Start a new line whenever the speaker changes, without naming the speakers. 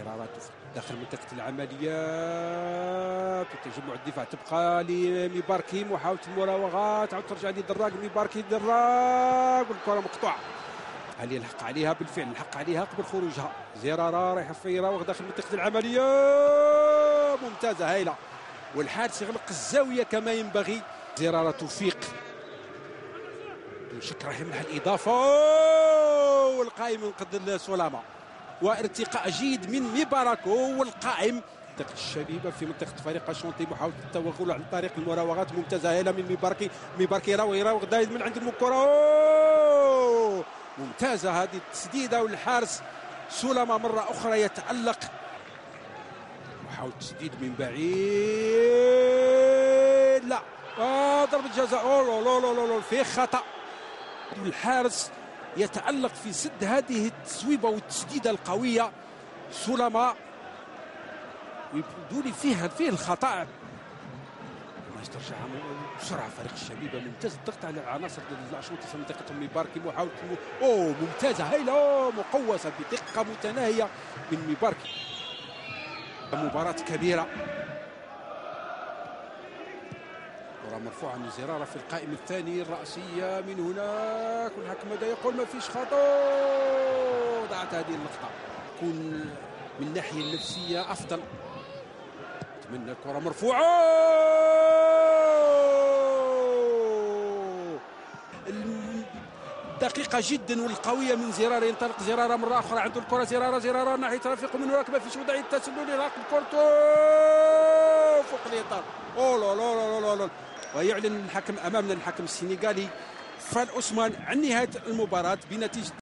زرارة داخل منطقة العمليات وتجمع الدفاع تبقى لميباركي، محاولة المراوغات تعاود ترجع لدراك، ميباركي دراك والكرة مقطوعة. هل يلحق عليها؟ بالفعل لحق عليها قبل خروجها. زرارة رايح يراوغ داخل منطقة العملية ممتازة هايلة، والحارس يغلق الزاوية كما ينبغي. زرارة توفيق شك راح يمنح الإضافة والقائم ينقذ سولامة، وارتقاء جيد من ميبارك والقائم. منطقة الشبيبة في منطقة فريق شونتي، محاولة التوغل عن طريق المراوغات ممتازة هايلة من ميباركي. ميباركي يراوغ دايز من عند المكرة ممتازة هذه التسديدة، والحارس سولامة مرة أخرى يتألق. محاولة تسديد من بعيد، لا ضربة جزاء. أوه فيه خطأ. الحارس يتألق في سد هذه التسويبة والتسديدة القوية. سولامة ويبدو لي فيه الخطأ. ما يسترجع بسرعة فريق الشبيبة، ممتاز الضغط على عناصر العشوطي في منطقة ميباركي. محاولة ممتازة هايلة مقوسة بدقة متناهية من ميباركي. مباراة كبيرة، كرة مرفوعة من زرارة في القائم الثاني الرأسية من هناك، والحكم ماذا يقول؟ ما فيش خطأ. ضاعت هذه اللقطة، تكون من الناحية النفسية أفضل. أتمنى الكرة مرفوعة دقيقة جدا والقوية من زرارة. ينطلق زرارة مرة أخرى، عنده الكرة زرارة ناحية رفيق من هناك، ما فيش وضعية التسلل، يراقب كورته فوق الإطار. لا ويعلن الحكم أمامنا، الحكم السنغالي فال أوسمان عن نهاية المباراة بنتيجة